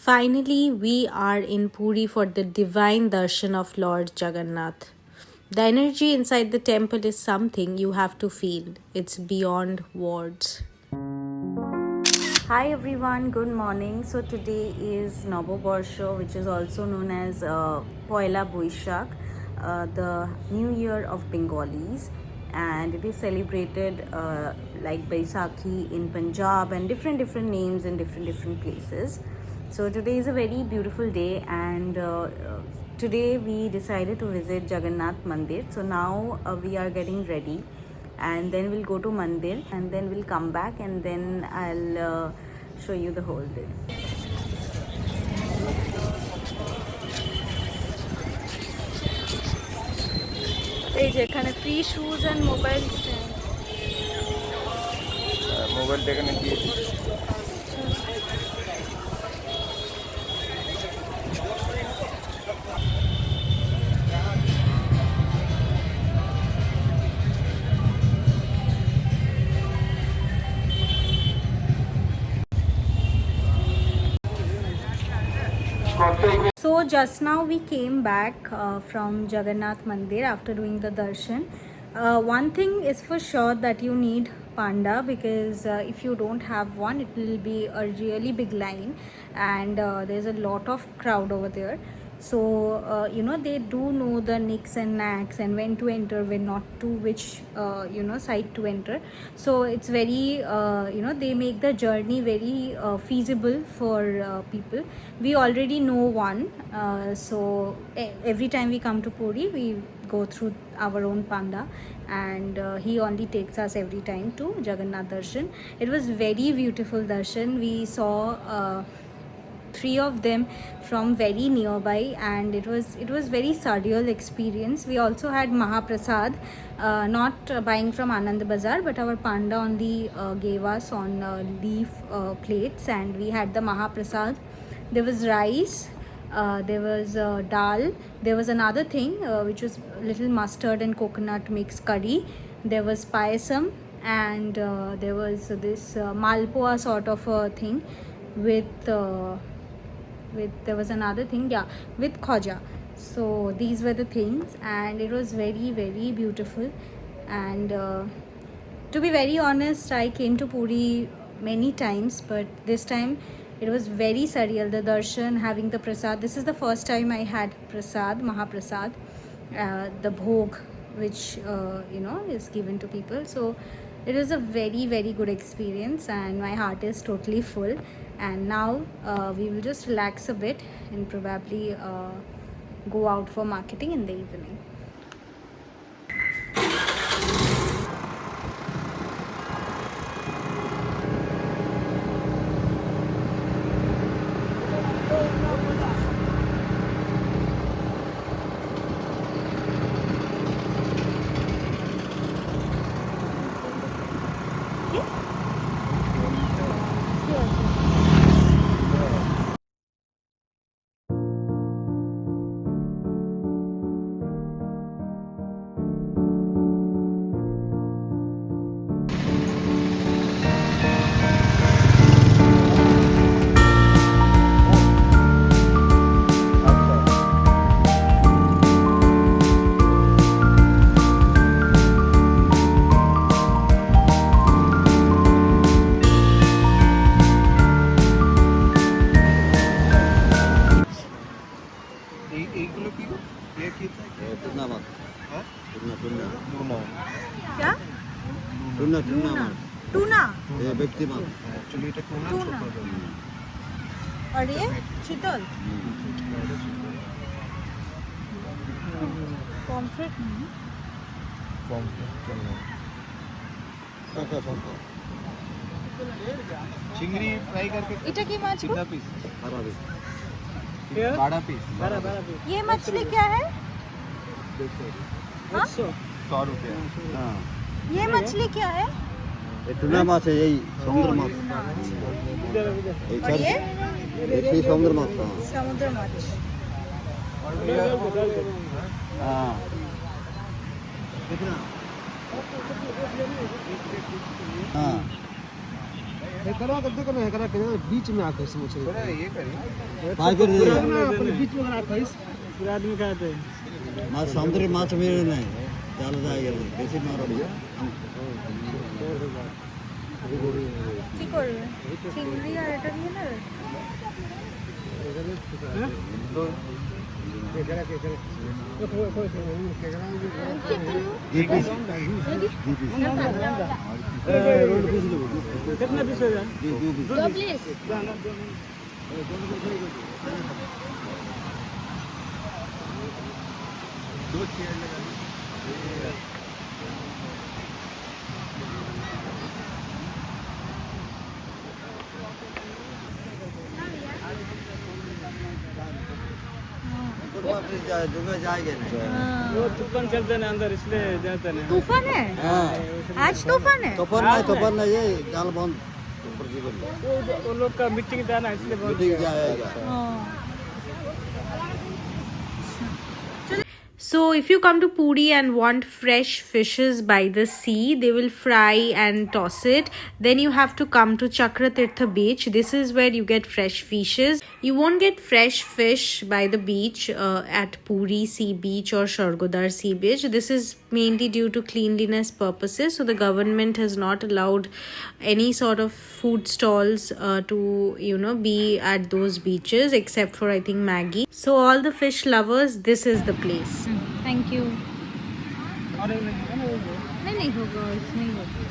Finally, we are in Puri for the divine darshan of Lord Jagannath. The energy inside the temple is something you have to feel. It's beyond words. Hi everyone, good morning. So today is Noboborsho, which is also known as Poila Boishak, the New Year of Bengalis, and it is celebrated like Baisakhi in Punjab and different names in different places. So today is a very beautiful day, and today we decided to visit Jagannath Mandir. So now we are getting ready, and then we'll go to Mandir, and then we'll come back, and then I'll show you the whole day. এই যে এখানে free shoes and mobile stand মোবাইলটা এখানে দিয়ে So just now we came back from Jagannath Mandir after doing the darshan. One thing is for sure that you need panda, because if you don't have one, it will be a really big line, and there's a lot of crowd over there. So they do know the nicks and knacks and when to enter, when not to, which side to enter. So it's very they make the journey very feasible for people. We already know one, so every time we come to Puri, we go through our own panda, and he only takes us every time to Jagannath darshan. It was very beautiful darshan. We saw three of them from very nearby, and it was very surreal experience. We also had Mahaprasad, not buying from Anand Bazaar, but our panda only gave us on leaf plates, and we had the Mahaprasad. There was rice, there was dal, there was another thing which was little mustard and coconut mix curry, there was payasam, and there was this malpua sort of a thing with there was another thing, yeah, with khoja. So these were the things, and it was very beautiful. And to be very honest, I came to Puri many times, but this time it was very surreal. The darshan, having the prasad, this is the first time I had prasad, Mahaprasad, the bhog, which is given to people. So it was a very good experience, and my heart is totally full. And now we will just relax a bit and probably go out for marketing in the evening. এইগুলো কি এ কি tuna মাছ হ্যাঁ tuna क्या tuna tuna মাছ tuna ये व्यक्ति माछ actually এটা tuna tuna और ये चितल पॉम्फ्रेट नहीं চিংড়ি ফ্রাই करके এটা কি মাছ গো? कितना पीस 12 पीस 12 ये मछली क्या है? 100 रुपए हाँ ये मछली क्या है? ये टुना माछ है यही समुद्र माछ और ये ये समुद्र माछ समुद्र माछ। हाँ कितना हाँ बीच में आकर से मछली ये करिए अपने बीच में आकर पूरा आदमी खाते हैं माछ समुद्री माछ मेरे नहीं जाल जाएगा कैसे मारो কি করবে চিংড়ি আর এটা নিয়ে নেবে कितना पीस हो जाए जाएंगे वो तूफान चलते ना अंदर इसलिए जाते ना तूफान है आज तूफान है तूफान नहीं ये जाल बंद वो लोग का मीटिंग था ना इसलिए बहुत जाएगा So if you come to Puri and want fresh fishes by the sea, they will fry and toss it. Then you have to come to Chakratirtha beach. This is where you get fresh fishes. You won't get fresh fish by the beach at Puri Sea Beach or Shargodar Sea Beach. This is mainly due to cleanliness purposes. So the government has not allowed any sort of food stalls to be at those beaches except for I think Maggie. So all the fish lovers, this is the place. Thank you. नहीं होगा नहीं होगा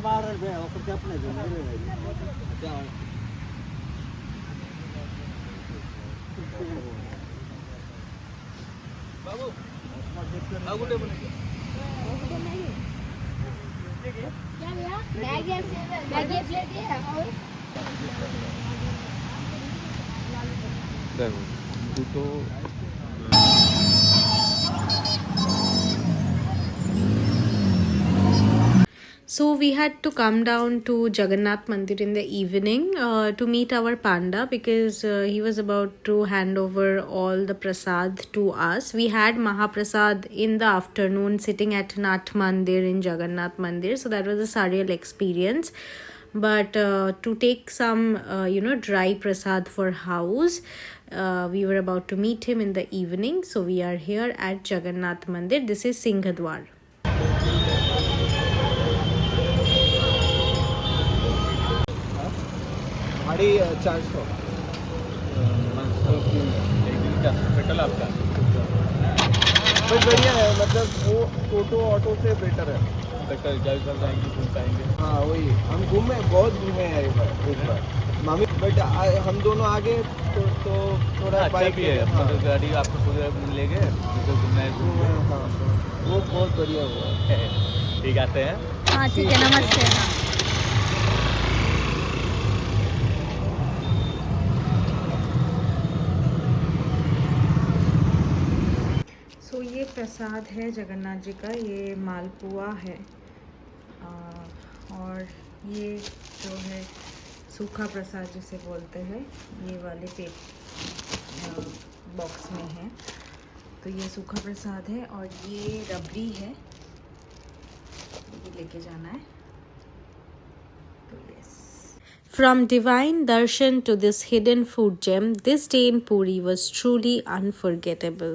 मार ऊपर से अपने बाबू आगुटे बने क्या भैया मैगी प्लेट है और देखो तो So we had to come down to Jagannath Mandir in the evening to meet our panda because he was about to hand over all the prasad to us. We had Mahaprasad in the afternoon sitting at Nath Mandir in Jagannath Mandir. So that was a surreal experience. But to take some, dry prasad for house, we were about to meet him in the evening. So we are here at Jagannath Mandir. This is Singhadwar. साढ़े 400 एक दिन का petrol आपका बस बढ़िया है मतलब वो टोटो ऑटो से बेटर है पेट्रोल क्या चल जाएंगे घूम पाएंगे हाँ वही हम घूमे बहुत घूमे हैं एक बार मामी बट हम दोनों आगे तो थोड़ा बाइक भी है मतलब गाड़ी आपको पूरे ले गए घूमना है हाँ वो बहुत बढ़िया हुआ ठीक आते हैं हाँ ठीक है नमस्ते हाँ ये प्रसाद है जगन्नाथ जी का ये मालपुआ है और ये जो है सूखा प्रसाद जिसे बोलते हैं ये वाले पेट बॉक्स में है तो ये सूखा प्रसाद है और ये रबड़ी है, ये भी लेके जाना है। तो yes, from divine darshan to this hidden food gem, this day in Puri was truly unforgettable.